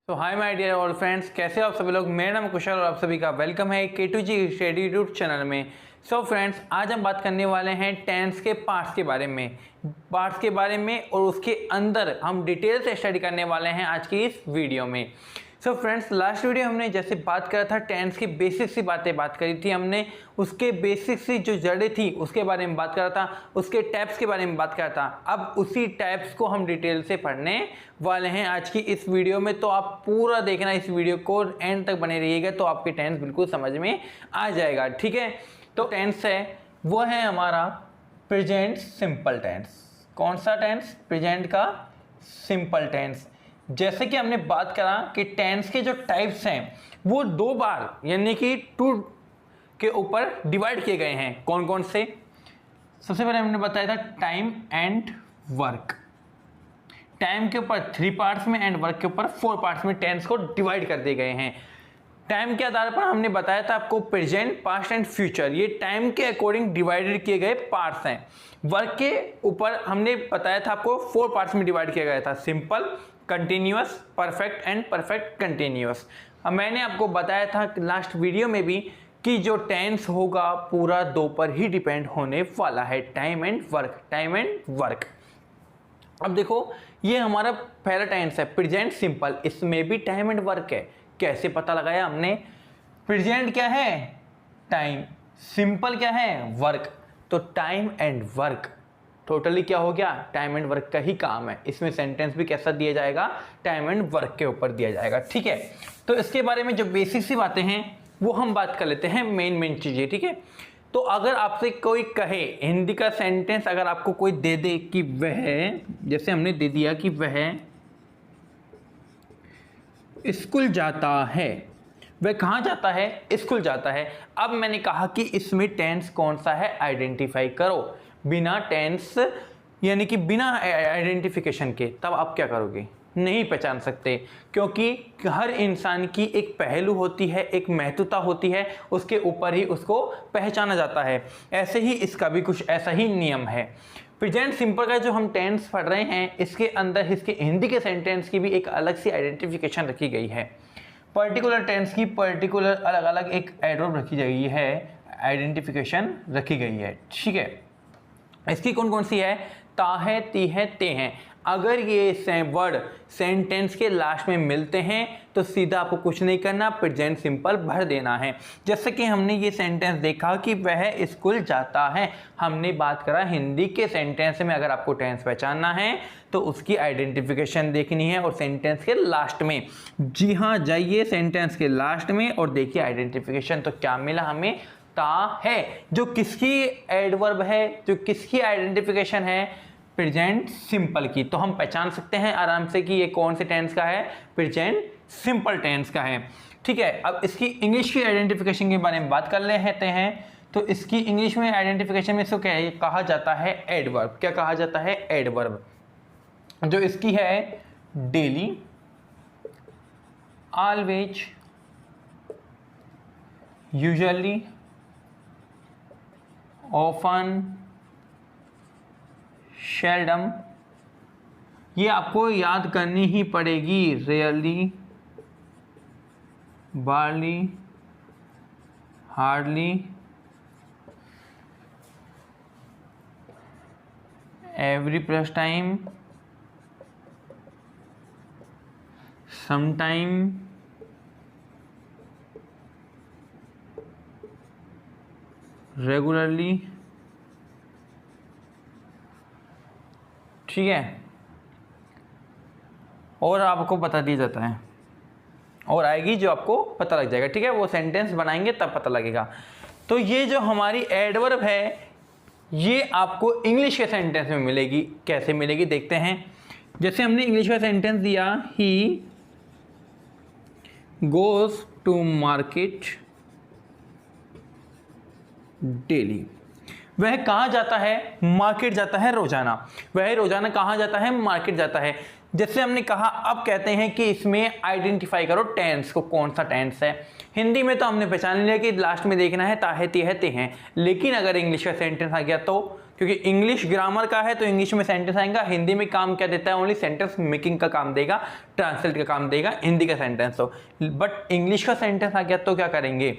तो hi my dear all friends, कैसे हो आप सभी लोग। मेरा नाम कुशल और आप सभी का वेलकम है K2G स्टडी यूट्यूब चैनल में। सो फ्रेंड्स, आज हम बात करने वाले हैं टेंस के पार्ट्स के बारे में और उसके अंदर हम डिटेल से स्टडी करने वाले हैं आज की इस वीडियो में। सो फ्रेंड्स, लास्ट वीडियो हमने जैसे बात करा था टेंस की बेसिक सी बातें बात करी थी हमने, उसके बेसिक सी जो जड़ें थी उसके बारे में बात करा था, उसके टाइप्स के बारे में बात करा था। अब उसी टाइप्स को हम डिटेल से पढ़ने वाले हैं आज की इस वीडियो में। तो आप पूरा देखना इस वीडियो को, एंड तक बने रहिएगा तो आपके टेंस बिल्कुल समझ में आ जाएगा। ठीक है, तो टेंस है वो है हमारा प्रेजेंट सिंपल टेंस। कौन सा टेंस? प्रेजेंट का सिंपल टेंस। जैसे कि हमने बात करा कि टेंस के जो टाइप्स हैं वो दो बार यानी कि टू के ऊपर डिवाइड किए गए हैं। कौन कौन से? सबसे पहले हमने बताया था टाइम एंड वर्क। टाइम के ऊपर 3 पार्ट्स में एंड वर्क के ऊपर 4 पार्ट्स में टेंस को डिवाइड कर दिए गए हैं। टाइम के आधार पर हमने बताया था आपको प्रेजेंट, पास्ट एंड फ्यूचर, ये टाइम के अकॉर्डिंग डिवाइडेड किए गए पार्ट्स हैं। वर्क के ऊपर हमने बताया था आपको 4 पार्ट्स में डिवाइड किया गया था, simple, continuous, perfect and perfect continuous. अब मैंने आपको बताया था लास्ट वीडियो में भी कि जो टेंस होगा पूरा 2 पर ही डिपेंड होने वाला है, टाइम एंड वर्क। अब देखो, ये हमारा पहला टेंस है प्रेजेंट सिंपल, इसमें भी टाइम एंड वर्क है। कैसे पता लगाया हमने? प्रेजेंट क्या है? टाइम। सिंपल क्या है? वर्क। तो टाइम एंड वर्क टोटली क्या हो गया? टाइम एंड वर्क का ही काम है। इसमें सेंटेंस भी कैसा दिया जाएगा? टाइम एंड वर्क के ऊपर दिया जाएगा। ठीक है, तो इसके बारे में जो बेसिक सी बातें हैं वो हम बात कर लेते हैं, मेन चीजें। ठीक है, तो अगर आपसे कोई कहे हिंदी का सेंटेंस, अगर आपको कोई दे दे कि वह, जैसे हमने दे दिया कि वह स्कूल जाता है, वह कहाँ जाता है? स्कूल जाता है। अब मैंने कहा कि इसमें टेंस कौन सा है, आइडेंटिफाई करो। बिना टेंस यानी कि बिना आइडेंटिफिकेशन के तब आप क्या करोगे? नहीं पहचान सकते, क्योंकि हर इंसान की एक पहलू होती है, एक महत्वता होती है, उसके ऊपर ही उसको पहचाना जाता है। ऐसे ही इसका भी कुछ ऐसा ही नियम है। प्रेजेंट सिंपल का जो हम टेंस पढ़ रहे हैं, इसके अंदर इसके हिंदी के सेंटेंस की भी एक अलग सी आइडेंटिफिकेशन रखी गई है। पर्टिकुलर टेंस की पर्टिकुलर अलग अलग एक एडवर्ब रखी गई है, आइडेंटिफिकेशन रखी गई है। ठीक है, इसकी कौन कौन सी है? ता है, ती है, ते हैं। अगर ये वर्ड सेंटेंस के लास्ट में मिलते हैं तो सीधा आपको कुछ नहीं करना, प्रेजेंट सिंपल भर देना है। जैसे कि हमने ये सेंटेंस देखा कि वह स्कूल जाता है, हमने बात करा हिंदी के सेंटेंस में अगर आपको टेंस पहचानना है तो उसकी आइडेंटिफिकेशन देखनी है और सेंटेंस के लास्ट में। जी हाँ, जाइए सेंटेंस के लास्ट में और देखिए आइडेंटिफिकेशन। तो क्या मिला हमें? ता है, जो किसकी एडवर्ब है, जो किसकी आइडेंटिफिकेशन है? प्रेजेंट सिंपल की। तो हम पहचान सकते हैं आराम से कि ये कौन से टेंस का है? प्रेजेंट सिंपल टेंस का है। ठीक है, अब इसकी इंग्लिश की आइडेंटिफिकेशन के बारे में बात कर लेते हैं। तो इसकी इंग्लिश में आइडेंटिफिकेशन में इसको क्या कहा जाता है? एडवर्ब। क्या कहा जाता है? एडवर्ब। जो इसकी है daily, always, usually, often, seldom, ये आपको याद करनी ही पड़ेगी। Rarely, barely, hardly, every plus time, sometime, regularly. ठीक है, और आपको बता दिया जाता है और आएगी जो आपको पता लग जाएगा। ठीक है, वो सेंटेंस बनाएंगे तब पता लगेगा। तो ये जो हमारी एडवर्ब है ये आपको इंग्लिश के सेंटेंस में मिलेगी। कैसे मिलेगी देखते हैं। जैसे हमने इंग्लिश का सेंटेंस दिया, he goes to market daily. वह कहाँ जाता है? मार्केट जाता है रोजाना। वह रोजाना कहाँ जाता है? मार्केट जाता है। जैसे हमने कहा, अब कहते हैं कि इसमें आइडेंटिफाई करो टेंस को, कौन सा टेंस है। हिंदी में तो हमने पहचान लिया कि लास्ट में देखना है ता है, ती है, ते हैं। लेकिन अगर इंग्लिश का सेंटेंस आ गया क्योंकि इंग्लिश ग्रामर का है तो इंग्लिश में सेंटेंस आएगा, हिंदी में काम क्या देता है, ओनली सेंटेंस मेकिंग का काम देगा, ट्रांसलेट का काम देगा हिंदी का सेंटेंस। तो बट इंग्लिश का सेंटेंस आ गया तो क्या करेंगे,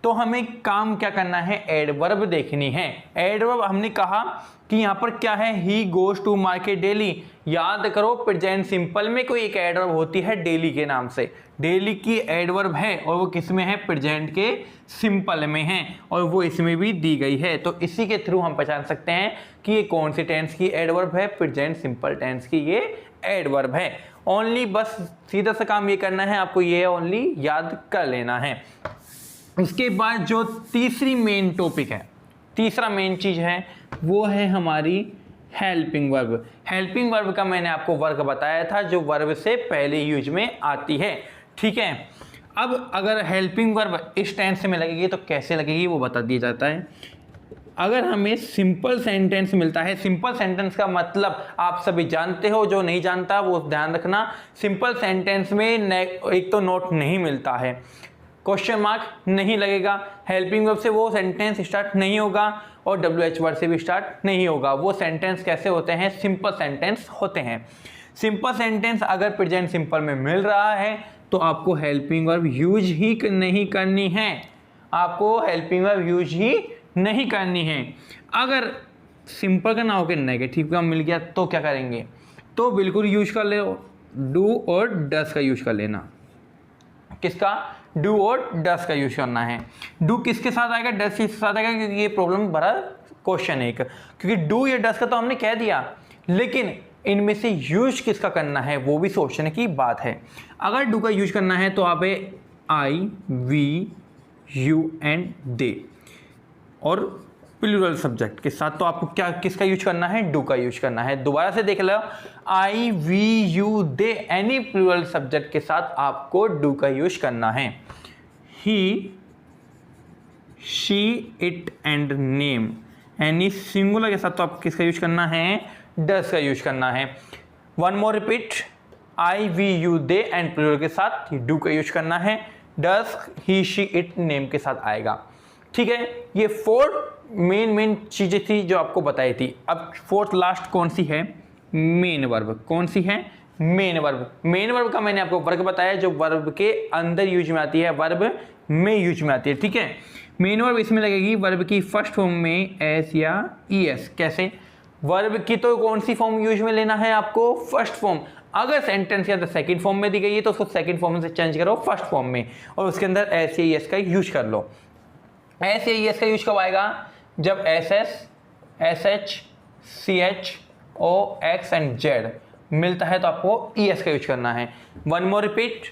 तो हमें काम क्या करना है, एडवर्ब देखनी है। एडवर्ब हमने कहा कि यहाँ पर क्या है, he goes to market daily. याद करो प्रेजेंट सिंपल में कोई एक एडवर्ब होती है डेली के नाम से, डेली की एडवर्ब है और वो किस में है, प्रेजेंट के सिंपल में है और वो इसमें भी दी गई है। तो इसी के थ्रू हम पहचान सकते हैं कि ये कौन सी टेंस की एडवर्ब है, प्रेजेंट सिंपल टेंस की ये एडवर्ब है। ओनली बस सीधा सा काम ये करना है, आपको ये ओनली याद कर लेना है। उसके बाद जो तीसरी मेन टॉपिक है, तीसरा मेन चीज है वो है हमारी हेल्पिंग वर्ब। हेल्पिंग वर्ब का मैंने आपको वर्ग बताया था जो वर्ब से पहले यूज में आती है, ठीक है। अब अगर हेल्पिंग वर्ब इस टेंस में लगेगी तो कैसे लगेगी वो बता दिया जाता है। अगर हमें सिंपल सेंटेंस मिलता है, सिंपल सेंटेंस का मतलब आप सभी जानते हो, जो नहीं जानता वो ध्यान रखना, सिंपल सेंटेंस में एक तो नोट नहीं मिलता है, क्वेश्चन मार्क नहीं लगेगा, हेल्पिंग वर्ब से वो सेंटेंस स्टार्ट नहीं होगा और WH वर्ड से भी स्टार्ट नहीं होगा। वो सेंटेंस कैसे होते हैं, सिंपल सेंटेंस होते हैं। सिंपल सेंटेंस अगर प्रेजेंट सिंपल में मिल रहा है तो आपको हेल्पिंग वर्ब यूज ही नहीं करनी है, आपको हेल्पिंग वर्ब यूज ही नहीं करनी है। अगर सिंपल का ना होकर नेगेटिव का मिल गया तो क्या करेंगे, तो बिल्कुल यूज कर ले, डू और डस का यूज कर लेना। किसका, डू और डस का यूज करना है। डू किसके साथ आएगा, डस किसके साथ आएगा, क्योंकि ये प्रॉब्लम भरा क्वेश्चन है एक, क्योंकि डू या डस का तो हमने कह दिया, लेकिन इनमें से यूज किसका करना है वो भी सोचने की बात है। अगर डू का यूज करना है तो आप आई, वी, यू एंड दे और प्लूरल सब्जेक्ट के साथ, तो आपको क्या किसका यूज करना है, डू का यूज करना है। दोबारा से देख लो, I, we, you, they, any plural subject के साथ आपको डू का यूज करना है। He, she, it and name, any singular के साथ तो आप किसका यूज करना है, डस का यूज करना है। One more repeat, I, we, you, they and plural के साथ डू का यूज करना है, does, he, she, it, name के साथ आएगा, ठीक है। ये 4 मेन चीजें थी जो आपको बताई थी। अब फोर्थ लास्ट कौन सी है, मेन वर्ब। कौन सी है, मेन वर्ब। मेन वर्ब का मैंने आपको वर्ग बताया जो वर्ब के अंदर यूज में आती है, वर्ब में यूज में आती है, ठीक है। मेन वर्ब इसमें लगेगी वर्ब की फर्स्ट फॉर्म में एस या ईएस। कैसे, वर्ब की तो कौन सी फॉर्म यूज में लेना है आपको, फर्स्ट फॉर्म। अगर सेंटेंस के अंदर सेकंड फॉर्म में दी गई है तो उसको सेकंड फॉर्म से चेंज करो फर्स्ट फॉर्म में और उसके अंदर एस या ईएस का यूज कर लो। एस या ईएस का यूज कब आएगा, जब S S, S H, C H, O, X and Z मिलता है तो आपको ईएस का यूज करना है। One more repeat,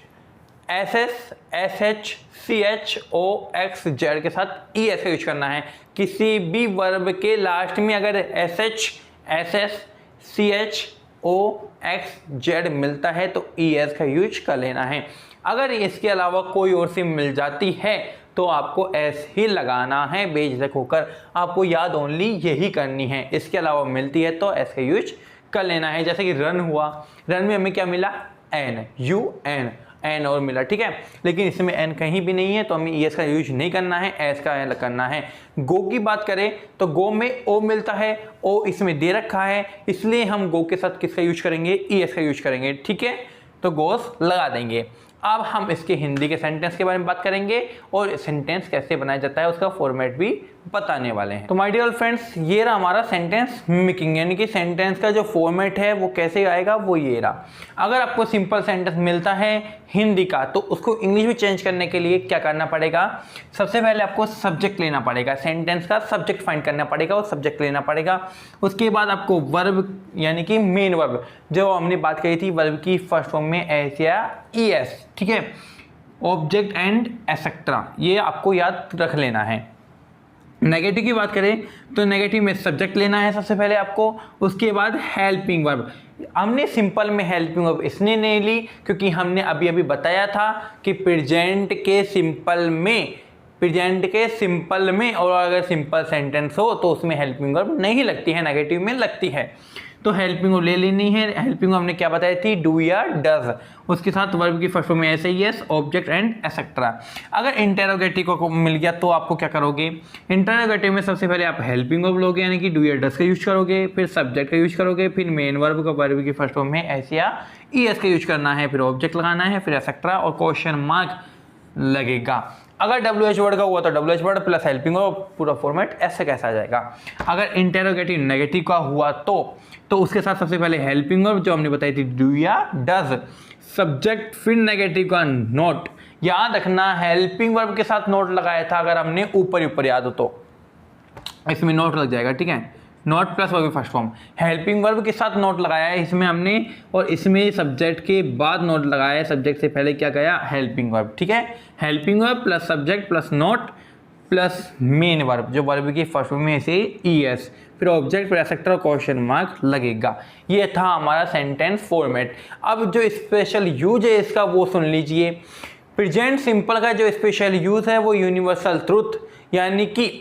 S S, S H, C H, O, X, Z के साथ ईएस का यूज करना है। किसी भी वर्ब के लास्ट में अगर S H, S S, C H, O, X, Z मिलता है तो ईएस का यूज कर लेना है। अगर इसके अलावा कोई और सी मिल जाती है तो आपको एस ही लगाना है बेझिझक होकर, आपको याद ओनली यही करनी है। इसके अलावा मिलती है तो एस का यूज कर लेना है। जैसे कि रन हुआ, रन में हमें क्या मिला, एन, यू एन, एन और मिला, ठीक है। लेकिन इसमें एन कहीं भी नहीं है तो हमें एस का यूज नहीं करना है, एस का करना है। गो की बात करें तो गो में ओ मिलता है, ओ इसमें दे रखा है, इसलिए हम गो के साथ किसका यूज करेंगे, ईएस का यूज करेंगे, ठीक है। तो गोस लगा देंगे। अब हम इसके हिंदी के सेंटेंस के बारे में बात करेंगे और सेंटेंस कैसे बनाया जाता है उसका फॉर्मेट भी बताने वाले हैं। तो माय डियर फ्रेंड्स, ये रहा हमारा सेंटेंस मेकिंग, यानी कि सेंटेंस का जो फॉर्मेट है वो कैसे आएगा वो ये रहा। अगर आपको सिंपल सेंटेंस मिलता है हिंदी का तो उसको इंग्लिश में चेंज करने के लिए क्या करना पड़ेगा, सबसे पहले आपको सब्जेक्ट लेना पड़ेगा, सेंटेंस का सब्जेक्ट फाइंड करना पड़ेगा और सब्जेक्ट लेना पड़ेगा। उसके बाद आपको वर्ब यानी कि मेन वर्ब जो हमने बात करी थी, वर्ब की फर्स्ट फॉर्म में एस या ईएस, ठीक है, ऑब्जेक्ट एंड एसेट्रा, ये आपको याद रख लेना है। नेगेटिव की बात करें तो नेगेटिव में सब्जेक्ट लेना है सबसे पहले आपको, उसके बाद हेल्पिंग वर्ब। हमने सिंपल में हेल्पिंग वर्ब इसने नहीं ली क्योंकि हमने अभी अभी बताया था कि प्रेजेंट के सिंपल में और अगर सिंपल सेंटेंस हो तो उसमें हेल्पिंग वर्ब नहीं लगती है, नेगेटिव में लगती है। तो हेल्पिंग वर्ब ले लेनी है। हेल्पिंग वर्ब हमने क्या बताई थी, डू या डज, उसके साथ वर्ब की फर्स्ट फॉर्म में ऐसे ही यस, ऑब्जेक्ट एंड एक्सेट्रा। अगर इंटेरोगेटिव को मिल गया तो आपको क्या करोगे, इंटेरोगेटिव में सबसे पहले आप हेल्पिंग वर्ब लोगे यानी कि डू या डज का यूज करोगे, फिर सब्जेक्ट का यूज करोगे, फिर मेन वर्ब का वर्ब की फर्स्ट फॉर्म में ऐसे या ईएस का यूज करना है, फिर ऑब्जेक्ट लगाना है, फिर एक्सेट्रा और क्वेश्चन मार्क लगेगा। अगर WH वर्ड का हुआ तो WH word plus helping verb, पूरा फॉर्मेट ऐसे कैसा आ जाएगा। अगर इंटेरोगेटिव नेगेटिव का हुआ तो उसके साथ सबसे पहले हेल्पिंग वर्ब जो हमने बताई थी डू या डज, सब्जेक्ट फिर नेगेटिव का नोट। याद रखना हेल्पिंग वर्ब के साथ नोट लगाया था अगर हमने ऊपर याद हो तो इसमें नोट लग जाएगा, ठीक है। Note plus verb first form, helping verb के साथ नोट लगाया है इसमें हमने, और इसमें सब्जेक्ट के बाद नोट लगाया है, सब्जेक्ट से पहले क्या गया हेल्पिंग वर्ब, ठीक है। Helping verb plus subject plus note plus main verb जो वर्ब की फर्स्ट फॉर्म में ऐसे ईएस, फिर ऑब्जेक्ट फिर एक्सेट्रा क्वेश्चन मार्क लगेगा। ये था हमारा सेंटेंस फॉर्मेट। अब जो स्पेशल यूज है इसका वो सुन लीजिए। प्रेजेंट सिंपल का जो स्पेशल यूज है वो यूनिवर्सल ट्रूथ यानी कि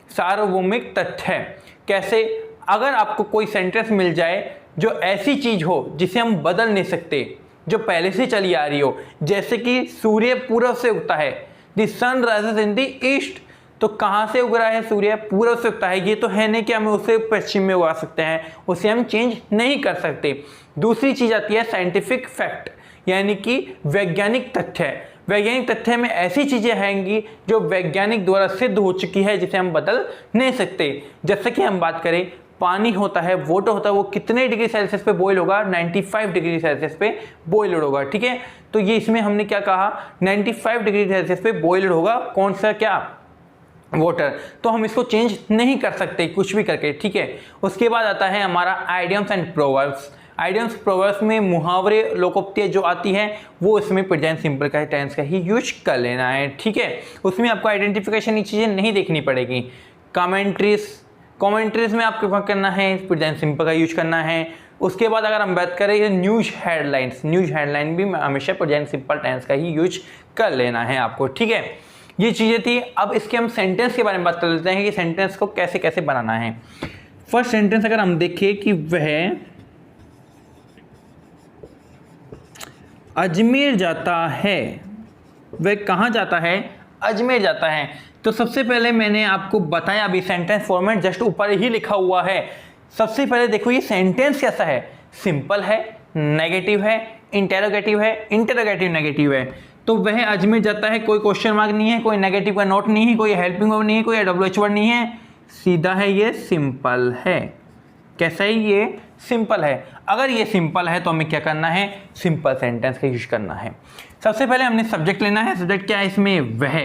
सार्वभौमिक तथ्य है। कैसे, अगर आपको कोई सेंटेंस मिल जाए जो ऐसी चीज हो जिसे हम बदल नहीं सकते, जो पहले से चली आ रही हो, जैसे कि सूर्य पूर्व से उगता है, the sun rises in the east, तो कहाँ से उग रहा है सूर्य, पूर्व से उगता है, ये तो है नहीं कि हम उसे पश्चिम में उगा सकते हैं, उसे हम चेंज नहीं कर सकते। दूसरी चीज आती है साइंटिफिक फैक्ट यानी कि वैज्ञानिक तथ्य। वैज्ञानिक तथ्य में ऐसी चीजें आएंगी जो वैज्ञानिक द्वारा सिद्ध हो चुकी है जिसे हम बदल नहीं सकते। जैसे कि हम बात करें पानी होता है, वाटर होता है, वो कितने डिग्री सेल्सियस पे बॉयल होगा, 95 डिग्री सेल्सियस पे बॉइल्ड होगा, ठीक है। तो ये इसमें हमने क्या कहा 95 डिग्री सेल्सियस पे बॉइल्ड होगा, कौन सा क्या वाटर, तो हम इसको चेंज नहीं कर सकते कुछ भी करके, ठीक है। उसके बाद आता है हमारा idioms and proverbs. Idioms proverbs में मुहावरे लोकोक्तियाँ जो आती हैं वो इसमें प्रेजेंट सिंपल का टेंस का ही यूज कर लेना है, ठीक है। उसमें आपको आइडेंटिफिकेशन ये चीज़ें नहीं देखनी पड़ेगी। कमेंट्रीज में आपको क्या करना है, प्रेजेंट सिंपल का यूज करना है। उसके बाद अगर हम बात करें न्यूज हेडलाइन भी हमेशा प्रेजेंट सिंपल टेंस का ही यूज कर लेना है आपको, ठीक है। ये चीज़ें थी। अब इसके हम सेंटेंस के बारे में बात कर लेते हैं कि सेंटेंस को कैसे कैसे बनाना है। फर्स्ट सेंटेंस अगर हम देखें कि वह अजमेर जाता है, वह कहाँ जाता है, अजमेर जाता है। तो सबसे पहले मैंने आपको बताया अभी सेंटेंस फॉर्मेट जस्ट ऊपर ही लिखा हुआ है। सबसे पहले देखो ये सेंटेंस कैसा है, सिंपल है, नेगेटिव है, इंटेरोगेटिव है, इंटेरोगेटिव नेगेटिव है। तो वह अजमेर जाता है, कोई क्वेश्चन मार्क नहीं है, कोई नेगेटिव का नोट नहीं है, कोई हेल्पिंग वर्ब नहीं है, कोई WH वर्ड नहीं है, सीधा है, ये सिंपल है। कैसा है, ये सिंपल है। अगर ये सिंपल है तो हमें क्या करना है, सिंपल सेंटेंस का यूज करना है। सबसे पहले हमने सब्जेक्ट लेना है। सब्जेक्ट क्या है इसमें, वह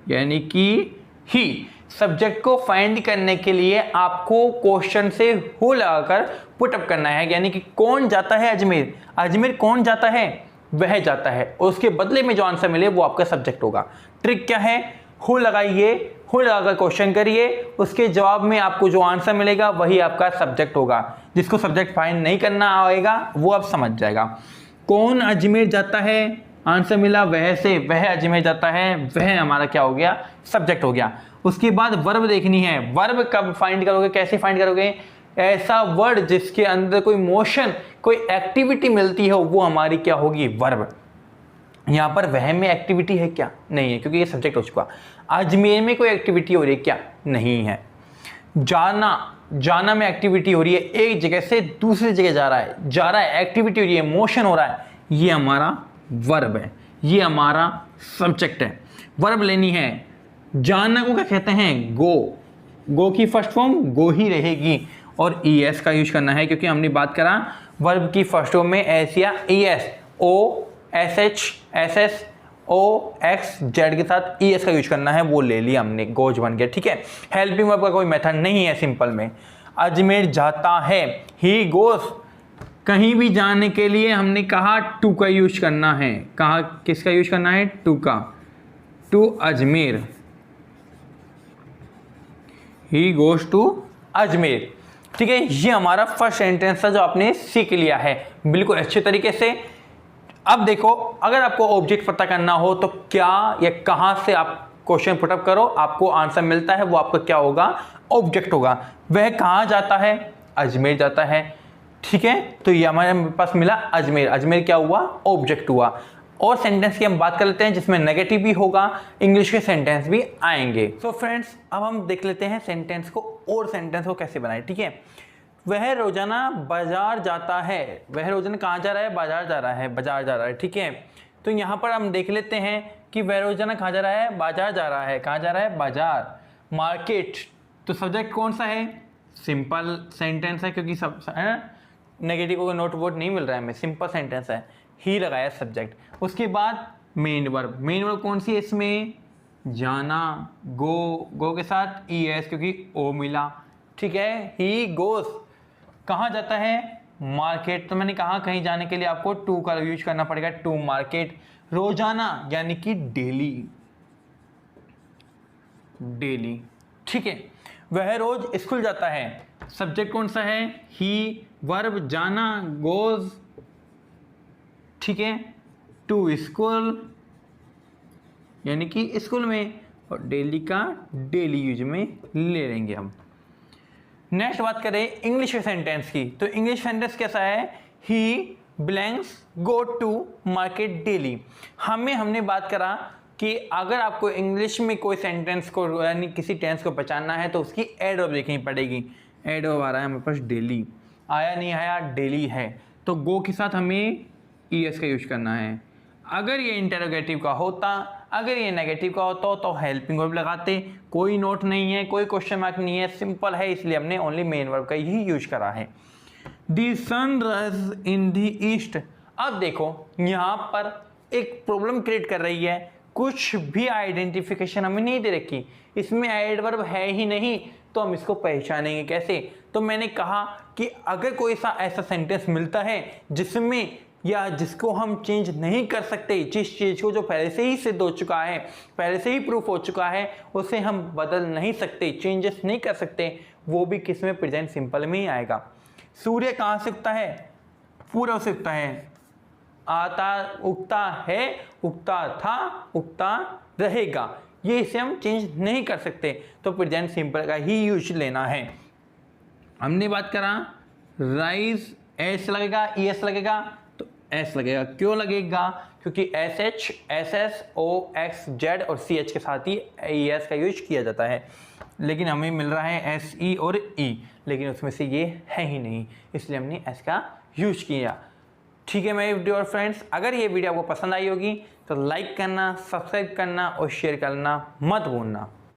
यानी कि ही। सब्जेक्ट को फाइंड करने के लिए आपको क्वेश्चन से हु लगाकर पुटअप करना है, यानी कि कौन जाता है अजमेर, अजमेर कौन जाता है, वह जाता है, और उसके बदले में जो आंसर मिले वो आपका सब्जेक्ट होगा। ट्रिक क्या है, हु लगाइए, हु लगाकर क्वेश्चन करिए, उसके जवाब में आपको जो आंसर मिलेगा वही आपका सब्जेक्ट होगा। जिसको सब्जेक्ट फाइंड नहीं करना आएगा वो अब समझ जाएगा। कौन अजमेर जाता है, आंसर मिला वह से, वह अजमेर जाता है, वह हमारा क्या हो गया, सब्जेक्ट हो गया। उसके बाद वर्ब देखनी है। वर्ब कब फाइंड करोगे, कैसे फाइंड करोगे, ऐसा वर्ड जिसके अंदर कोई मोशन, कोई एक्टिविटी मिलती हो वो हमारी क्या होगी, वर्ब। यहाँ पर वह में एक्टिविटी है क्या, नहीं है, क्योंकि ये सब्जेक्ट हो चुका। अजमेर में कोई एक्टिविटी हो रही है क्या, नहीं है। जाना में एक्टिविटी हो रही है, एक जगह से दूसरी जगह जा रहा है, एक्टिविटी हो रही है, मोशन हो रहा है, ये हमारा वर्ब है, ये हमारा सब्जेक्ट है। वर्ब लेनी है। जाना को क्या कहते हैं, गो की फर्स्ट फॉर्म गो ही रहेगी, और ES का यूज करना है क्योंकि हमने बात करा वर्ब की फर्स्ट फॉर्म में एस या ES, O SH SS OX Z के साथ ES का यूज करना है, वो ले लिया हमने, गोज बन गया, ठीक है। हेल्पिंग वर्ब का कोई मेथड नहीं है सिंपल में। अजमेर जाता है, ही गोस, कहीं भी जाने के लिए हमने कहा टू का यूज करना है। कहा किसका यूज करना है, टू का, to Ajmer, he goes to Ajmer, ठीक है। ये हमारा फर्स्ट सेंटेंस था जो आपने सीख लिया है बिल्कुल अच्छे तरीके से। अब देखो अगर आपको ऑब्जेक्ट पता करना हो तो क्या या कहां से आप क्वेश्चन पुटअप करो, आपको आंसर मिलता है वो आपका क्या होगा, ऑब्जेक्ट होगा। वह कहां जाता है, अजमेर जाता है। ठीक है, तो ये हमारे पास मिला अजमेर। अजमेर क्या हुआ? ऑब्जेक्ट हुआ। और सेंटेंस की हम बात कर लेते हैं जिसमें नेगेटिव भी होगा, इंग्लिश के सेंटेंस भी आएंगे। सो फ्रेंड्स, अब हम देख लेते हैं सेंटेंस को और सेंटेंस को कैसे बनाए। ठीक है, वह रोजाना बाजार जाता है। वह रोजाना कहाँ जा रहा है? बाजार जा रहा है, बाजार जा रहा है। ठीक है, तो यहाँ पर हम देख लेते हैं कि वह रोजाना कहाँ जा रहा है? बाजार जा रहा है। कहाँ जा रहा है? बाजार। मार्केट, तो सब्जेक्ट कौन सा है? सिंपल सेंटेंस है, क्योंकि सब नेगेटिव को नोट वोट नहीं मिल रहा है हमें, सिंपल सेंटेंस है, ही लगाया सब्जेक्ट। उसके बाद मेन वर्ब। मेन वर्ब कौन सी है इसमें? जाना, गो। गो के साथ ईएस, क्योंकि ओ मिला। ठीक है, ही गोस। कहाँ जाता है? मार्केट। तो मैंने कहा कहीं जाने के लिए आपको टू का यूज करना पड़ेगा, टू मार्केट। रोजाना यानी कि डेली, डेली। ठीक है, वह रोज स्कूल जाता है। सब्जेक्ट कौन सा है? ही। वर्ब जाना, गोज। ठीक है, टू स्कूल यानी कि स्कूल में, और डेली का डेली यूज में ले लेंगे हम। नेक्स्ट बात करें इंग्लिश सेंटेंस की, तो इंग्लिश सेंटेंस कैसा है? He blanks go to market daily. हमने बात करा कि अगर आपको इंग्लिश में कोई सेंटेंस को यानी किसी टेंस को पहचानना है तो उसकी एडवर्ब देखनी पड़ेगी। एडवर्ब आ रहा है हमारे पास डेली, आया नहीं आया? डेली है, तो गो के साथ हमें ईएस का यूज करना है। अगर ये इंटेरोगेटिव का होता, अगर ये नेगेटिव का होता तो हेल्पिंग वर्ब लगाते। कोई नोट नहीं है, कोई क्वेश्चन मार्क नहीं है, सिंपल है, इसलिए हमने ओनली मेन वर्ब का ही यूज करा है। The sun rise in the east. अब देखो यहाँ पर एक प्रॉब्लम क्रिएट कर रही है, कुछ भी आइडेंटिफिकेशन हमें नहीं दे रखी, इसमें एडवर्ब है ही नहीं, तो हम इसको पहचानेंगे कैसे? तो मैंने कहा कि अगर कोई सा ऐसा सेंटेंस मिलता है जिसमें या जिसको हम चेंज नहीं कर सकते, जिस चीज़ को जो पहले से ही सिद्ध हो चुका है, पहले से ही प्रूफ हो चुका है, उसे हम बदल नहीं सकते, चेंजेस नहीं कर सकते, वो भी किस में? प्रेजेंट सिंपल में ही आएगा। सूर्य कहाँ से उगता है? पूर्व से उगता है। आता, उगता है, उगता था, उगता रहेगा, ये इसे हम चेंज नहीं कर सकते, तो प्रेजेंट सिंपल का ही यूज लेना है। हमने बात करा राइज, एस लगेगा, ईएस लगेगा, तो एस लगेगा। क्यों लगेगा? क्योंकि एस एच, एस एस, ओ, एक्स, जेड और सी एच के साथ ही ईएस का यूज किया जाता है, लेकिन हमें मिल रहा है एस ई और ई, लेकिन उसमें से ये है ही नहीं, इसलिए हमने एस का यूज किया। ठीक है मेरे डियर फ्रेंड्स, अगर ये वीडियो आपको पसंद आई होगी तो लाइक करना, सब्सक्राइब करना और शेयर करना मत भूलना।